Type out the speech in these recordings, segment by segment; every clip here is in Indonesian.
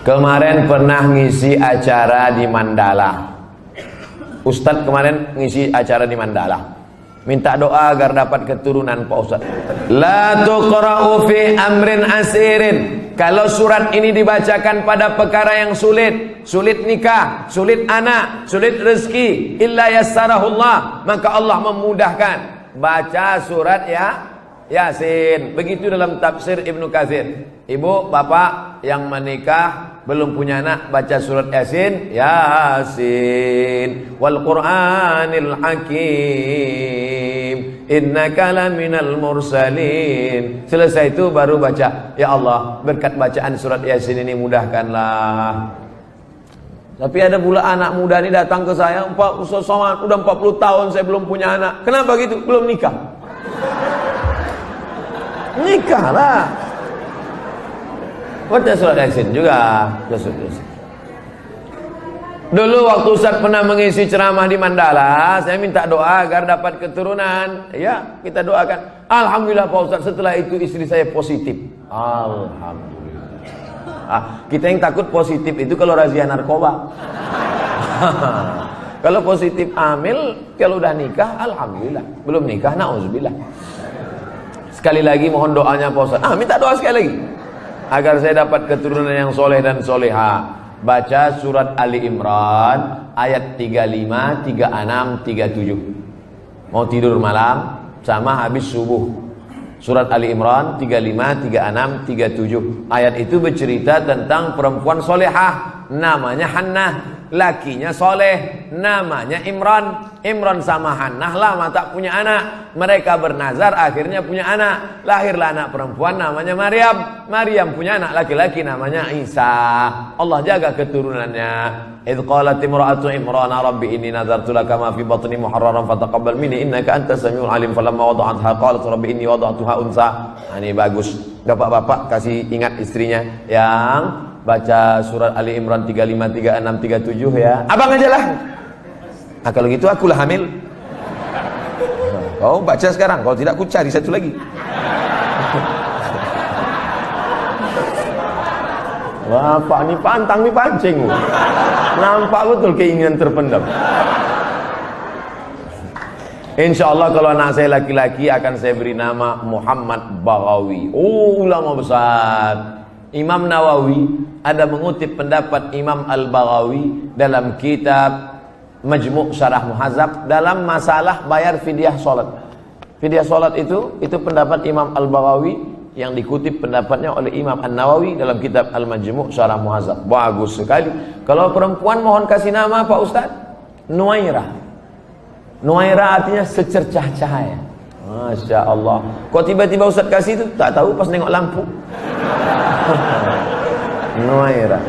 Kemarin pernah ngisi acara di Mandala. Ustadz kemarin ngisi acara di Mandala. Minta doa agar dapat keturunan Pak Ustadz. La tuqra'u fi amrin asirin. Kalau surat ini dibacakan pada perkara yang sulit, sulit nikah, sulit anak, sulit rezeki, illa yassarahullah, maka Allah memudahkan. Baca surat Yasin. Begitu dalam tafsir Ibnu Katsir. Ibu, bapak yang menikah belum punya anak, baca surat Yasin. Yasin wal Qur'anil Hakim innaka laminal mursalin. Selesai itu baru baca, ya Allah, berkat bacaan surat Yasin ini mudahkanlah. Tapi ada pula anak muda ini datang ke saya, Pak Ustaz Somad, udah 40 tahun saya belum punya anak. Kenapa gitu? Belum nikah. Nikahlah. Baca surat Yasin juga. Dulu waktu Ustaz pernah mengisi ceramah di Mandala, saya minta doa agar dapat keturunan. Ya, kita doakan. Alhamdulillah Pak Ustaz, setelah itu istri saya positif. Alhamdulillah. Kita yang takut positif itu kalau razia narkoba. Kalau positif hamil, kalau udah nikah, alhamdulillah. Belum nikah, na'udzubillah. Sekali lagi mohon doanya Pak Ustaz. Minta doa sekali lagi agar saya dapat keturunan yang soleh dan soleha. Baca surat Ali Imran ayat 35, 36, 37. Mau tidur malam sama habis subuh. Surat Ali Imran 35, 36, 37. Ayat itu bercerita tentang perempuan solehah, namanya Hannah. Lakinya soleh, namanya Imran. Imran sama Hannah lama tak punya anak. Mereka bernazar, akhirnya punya anak. Lahirlah anak perempuan namanya Maryam. Maryam punya anak laki-laki namanya Isa. Allah jaga keturunannya. Idh qalat imra'atu Imran rabbi inni nazartu laka ma fi batni muharraran fataqabbal minni innaka antas samiul alim. Falamma wada'atha qalat rabbi inni wada'tuha unsa. Ini bagus. Bapak-bapak kasih ingat istrinya yang baca surat Ali Imran 35, 36, 37 ya. Abang aja lah. Kalau gitu akulah hamil. Kau baca sekarang, kalau tidak aku cari satu lagi. Bapak ini pantang nih pancing. Nampak betul keinginan terpendam. Insya Allah kalau anak saya laki-laki akan saya beri nama Muhammad Baghawi. Ulama besar. Imam Nawawi ada mengutip pendapat Imam Al-Baghawi dalam kitab Majmu' Syarah Muhadzab dalam masalah bayar fidyah salat. Fidyah salat itu pendapat Imam Al-Baghawi yang dikutip pendapatnya oleh Imam An-Nawawi dalam kitab Al-Majmu' Syarah Muhadzab. Bagus sekali. Kalau perempuan mohon kasih nama Pak Ustaz, Nuairah. Nuairah artinya secercah cahaya. Masya Allah. Kok tiba-tiba Ustaz kasih itu? Tak tahu pas nengok lampu. Nuairah.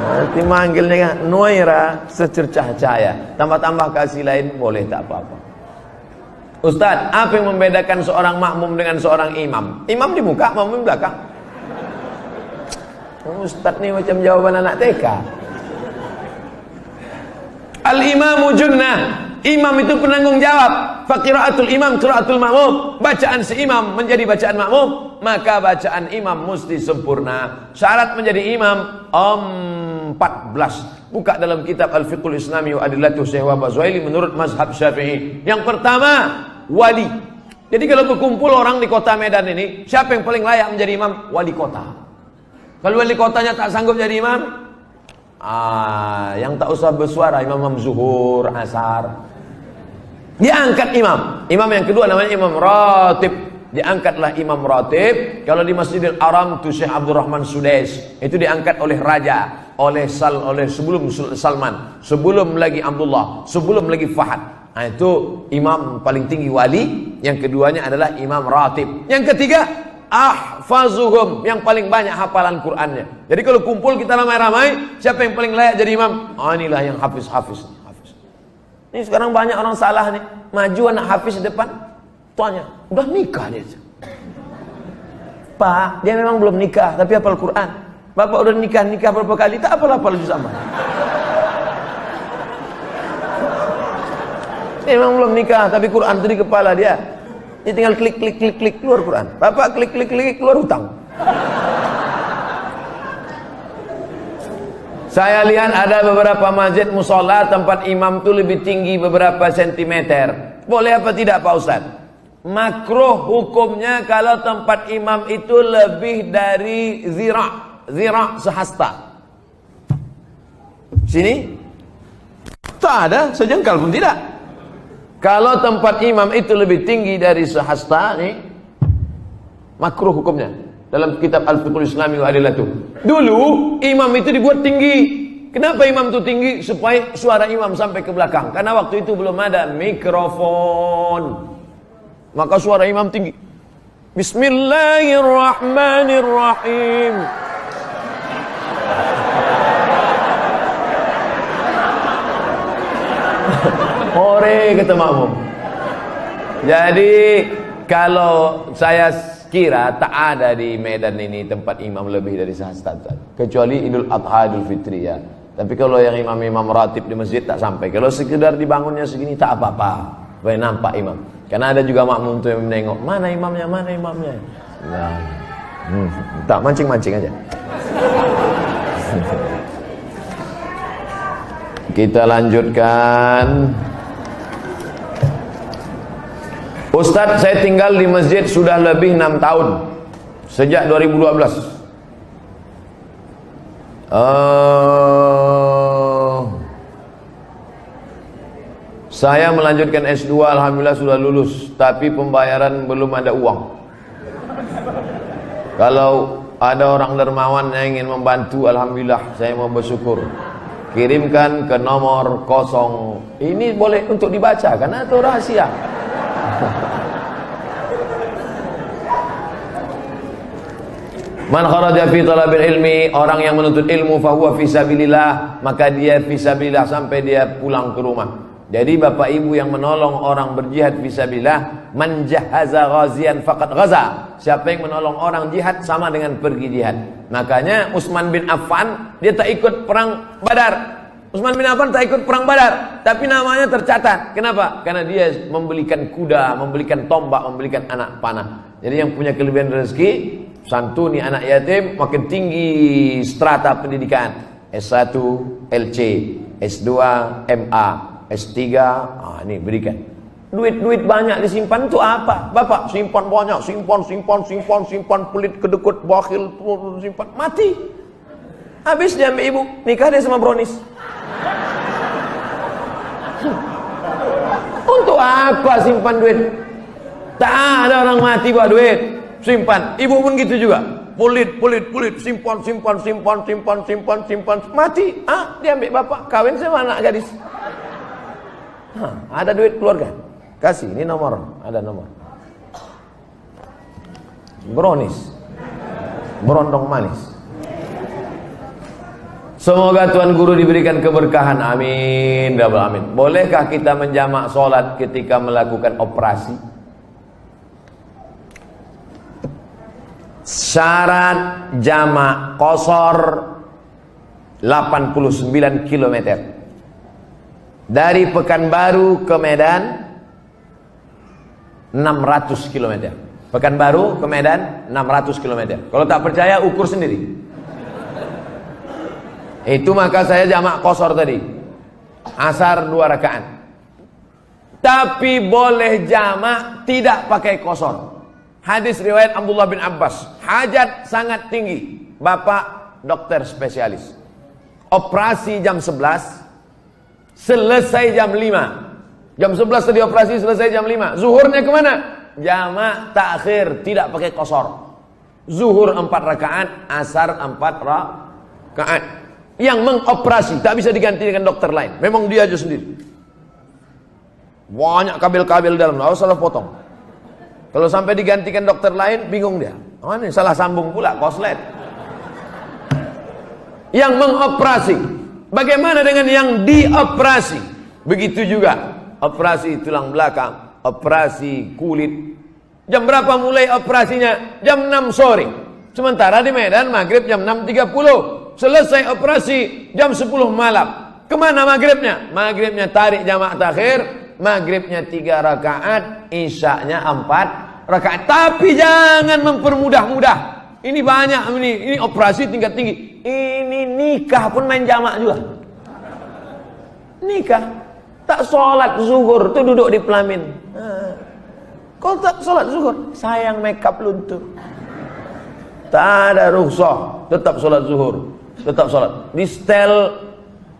Nanti manggilnya kan Nuairah, secercah cahaya. Tambah-tambah kasih lain boleh, tak apa-apa. Ustaz, apa yang membedakan seorang makmum dengan seorang imam? Imam di muka, makmum di belakang. Ustaz nih macam jawaban anak TK. Al-imamu junnah. Imam itu penanggung jawab. Faqiraatul imam qiraatul makmum. Bacaan si imam menjadi bacaan makmum, maka bacaan imam mesti sempurna. Syarat menjadi imam 14. Buka dalam kitab Al-Fiqhul Islami wa Adillatuh Syekh Wahab Zuhaili menurut mazhab Syafi'i. Yang pertama, wali. Jadi kalau berkumpul orang di kota Medan ini, siapa yang paling layak menjadi imam? Wali kota. Kalau wali kotanya tak sanggup jadi imam, yang tak usah bersuara, Imam Zuhur, Asar. Diangkat imam. Imam yang kedua namanya imam ratib. Diangkatlah imam ratib. Kalau di Masjidil Haram itu Syekh Abdurrahman Sudais. Itu diangkat oleh raja, oleh sebelum Salman, sebelum lagi Abdullah, sebelum lagi Fahad. Nah, itu imam paling tinggi wali. Yang keduanya adalah imam ratib. Yang ketiga, ahfazuhum, yang paling banyak hafalan Qur'annya. Jadi kalau kumpul kita ramai-ramai, siapa yang paling layak jadi imam? Inilah yang hafiz. Ini sekarang banyak orang salah nih. Maju anak hafiz di depan, tuanya udah nikah dia. Pak, dia memang belum nikah tapi hafal Quran. Bapak udah nikah berapa kali, tak hafal juz amma. Dia memang belum nikah tapi Quran itu di kepala dia. Dia tinggal klik keluar Quran. Bapak klik keluar hutang. Saya lihat ada beberapa masjid musola tempat imam itu lebih tinggi beberapa sentimeter. Boleh apa tidak Pak Ustaz? Makruh hukumnya kalau tempat imam itu lebih dari zira' sehasta. Sini tak ada sejengkal pun tidak. Kalau tempat imam itu lebih tinggi dari sehasta nih, makruh hukumnya. Dalam kitab Al-Fiqhul Islami wa Adillatuh. Dulu imam itu dibuat tinggi. Kenapa imam itu tinggi? Supaya suara imam sampai ke belakang. Karena waktu itu belum ada mikrofon. Maka suara imam tinggi. Bismillahirrahmanirrahim. Ore kata makmum. Jadi kalau saya kira tak ada di Medan ini tempat imam lebih dari sehasta, kecuali Idul Adha, Idul Fitri ya. Tapi kalau yang imam-imam ratib di masjid tak sampai. Kalau sekedar dibangunnya segini tak apa-apa, boleh nampak imam. Karena ada juga makmum tuh yang menengok, mana imamnya, mana imamnya. Nah, tak mancing-mancing aja. Kita lanjutkan. Ustadz, saya tinggal di masjid sudah lebih 6 tahun. Sejak 2012. Saya melanjutkan S2, alhamdulillah sudah lulus, tapi pembayaran belum ada uang. Kalau ada orang dermawan yang ingin membantu, alhamdulillah saya mau bersyukur. Kirimkan ke nomor 0. Ini boleh untuk dibaca karena itu rahasia. Man kharaja fi talabil ilmi, orang yang menuntut ilmu fahuwa fi sabilillah, maka dia fi sabilillah sampai dia pulang ke rumah. Jadi bapak ibu yang menolong orang berjihad fi sabilillah, man jahaza ghazian faqad ghaza. Siapa yang menolong orang jihad sama dengan pergi jihad. Makanya Utsman bin Affan dia tak ikut perang Badar. Utsman bin Affan tak ikut perang Badar, tapi namanya tercatat. Kenapa? Karena dia membelikan kuda, membelikan tombak, membelikan anak panah. Jadi yang punya kelebihan rezeki, santuni anak yatim, makin tinggi strata pendidikan. S1, LC, S2, MA, S3, ini berikan. Duit banyak disimpan itu apa? Bapak simpan banyak, simpan, pelit, kedekut, bakhil, simpan, mati. Habis dia ambil ibu, nikah dia sama brownies. Untuk apa simpan duit? Tak ada orang mati buat duit. Simpan. Ibu pun gitu juga. Pelit, simpan, mati. Dia ambil bapak, kawin sama anak gadis. Ada duit keluarga. Kasih, ini nomor, ada nomor. Brownies. Berondong manis. Semoga Tuan Guru diberikan keberkahan, amin, amin. Bolehkah kita menjamak sholat ketika melakukan operasi? Syarat jamak qashar 89 km. Dari Pekanbaru ke Medan 600 km. Pekanbaru ke Medan 600 km. Kalau tak percaya ukur sendiri. Itu maka saya jamak qashar tadi. Asar 2 rakaat. Tapi boleh jamak tidak pakai qashar. Hadis riwayat Abdullah bin Abbas. Hajat sangat tinggi. Bapak dokter spesialis. Operasi jam 11. Selesai jam 5. Jam 11 tadi operasi, selesai jam 5. Zuhurnya kemana? Jamak takhir, tidak pakai qashar. Zuhur 4 rakaat, asar 4 rakaat. Yang mengoperasi tak bisa diganti dengan dokter lain. Memang dia aja sendiri. Banyak kabel-kabel dalam, harus salah potong. Kalau sampai digantikan dokter lain, bingung dia. Ini salah sambung pula, koslet. Yang mengoperasi. Bagaimana dengan yang dioperasi? Begitu juga. Operasi tulang belakang, operasi kulit. Jam berapa mulai operasinya? Jam 6 sore. Sementara di Medan maghrib jam 6.30. Selesai operasi jam 10 malam. Kemana maghribnya? Maghribnya tarik jamak takhir. Maghribnya 3 rakaat. Isyaknya 4 rakaat. Tapi jangan mempermudah-mudah. Ini banyak ini operasi tingkat tinggi. Ini nikah pun main jamak juga. Nikah tak sholat zuhur tuh duduk di pelamin. Kau tak sholat zuhur, sayang makeup luntur. Tak ada rukhsah, tetap sholat zuhur, tetap sholat. Di setel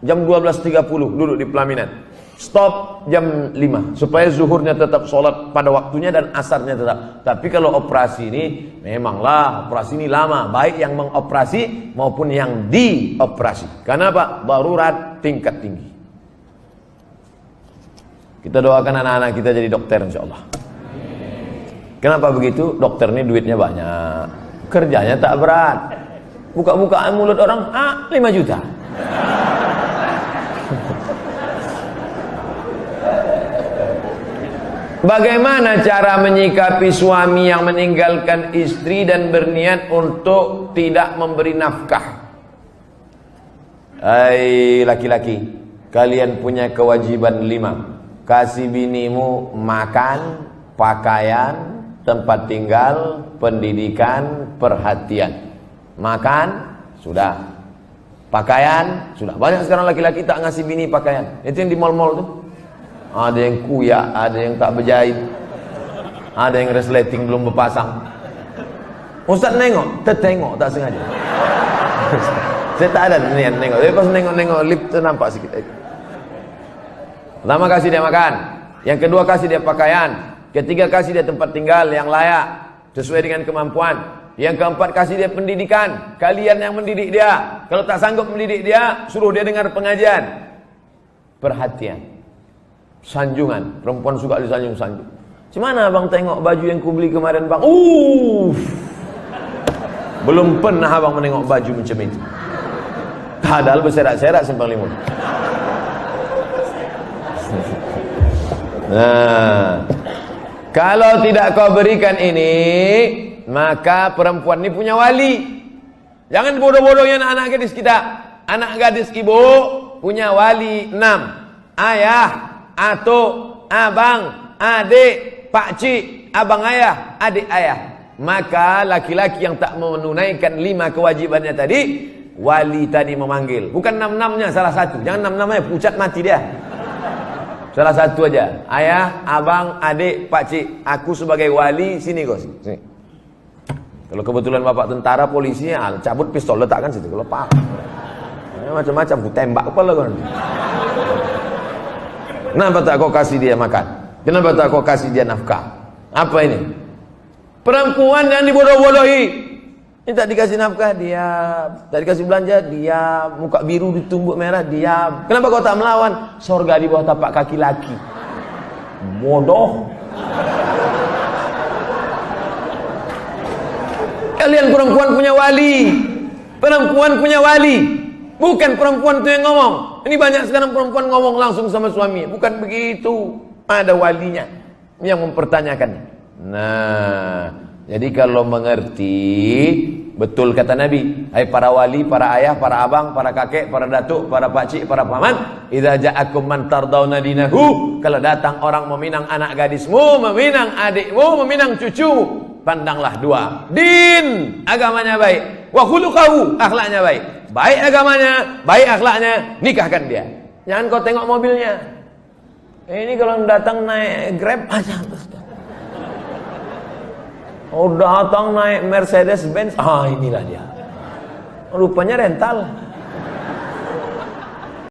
jam 12.30 duduk di pelaminan. Stop jam 5 supaya zuhurnya tetap sholat pada waktunya dan asarnya tetap. Tapi kalau operasi ini memanglah operasi ini lama, baik yang mengoperasi maupun yang dioperasi. Karena apa? Darurat tingkat tinggi. Kita doakan anak-anak kita jadi dokter insyaallah. Kenapa begitu? Dokter ini duitnya banyak, kerjanya tak berat. Buka-bukaan mulut orang, 5 juta. Bagaimana cara menyikapi suami yang meninggalkan istri dan berniat untuk tidak memberi nafkah? Hai laki-laki, kalian punya kewajiban 5. Kasih binimu makan, pakaian, tempat tinggal, pendidikan, perhatian. Makan, sudah. Pakaian, sudah. Banyak sekarang laki-laki tak ngasih bini pakaian. Itu yang di mall-mall tuh. Ada yang kuyak, ada yang tak berjahit, ada yang resleting belum berpasang. Ustaz nengok, tertengok tak sengaja. Saya tak ada niat nengok, tapi pas nengok-nengok lip tu nampak sikit. Pertama kasih dia makan, yang kedua kasih dia pakaian, ketiga kasih dia tempat tinggal yang layak sesuai dengan kemampuan, yang keempat kasih dia pendidikan. Kalian yang mendidik dia, kalau tak sanggup mendidik dia, suruh dia dengar pengajian. Perhatian. Sanjungan, perempuan suka disanjung-sanjung. Gimana abang tengok baju yang ku beli kemarin bang? Belum pernah abang menengok baju macam itu. Padahal berserak-serak simpang limun. Nah, kalau tidak kau berikan ini, maka perempuan ini punya wali. Jangan bodoh-bodohnya anak-anak gadis kita. Anak gadis ibu punya wali 6. Ayah, atuk, abang, adik, pakcik, abang ayah, adik ayah. Maka laki-laki yang tak menunaikan 5 kewajibannya tadi, wali tadi memanggil. Bukan 6-6-nya, salah satu. Jangan 6-6-nya, pucat mati dia. Salah satu aja. Ayah, abang, adik, pakcik. Aku sebagai wali, sini kau. Sini. Kalau kebetulan bapak tentara, polisi, cabut pistol, letakkan situ. Kalau pak, macam-macam, aku tembak kepala kau. Kenapa tak kau kasih dia makan? Kenapa tak kau kasih dia nafkah? Apa ini? Perempuan yang dibodoh-bodohi. Ini tak dikasih nafkah, diam. Tak dikasih belanja, diam. Muka biru ditumbuk merah, diam. Kenapa kau tak melawan? Sorga di bawah tapak kaki laki. Bodoh. Kalian perempuan punya wali. Perempuan punya wali. Bukan perempuan itu yang ngomong. Ini banyak sekarang perempuan ngomong langsung sama suami. Bukan begitu. Ada walinya yang mempertanyakannya. Nah, jadi kalau mengerti, betul kata Nabi, hai para wali, para ayah, para abang, para kakek, para datuk, para pakcik, para paman, idza ja'akum man tardawna dinahu, kalau datang orang meminang anak gadismu, meminang adikmu, meminang cucumu, pandanglah 2. Din, agamanya baik. Wa khuluquhu, akhlaknya baik. Baik agamanya, baik akhlaknya, nikahkan dia. Jangan kau tengok mobilnya. Ini kalau datang naik Grab aja. Oh, datang naik Mercedes Benz. Inilah dia. Rupanya rental.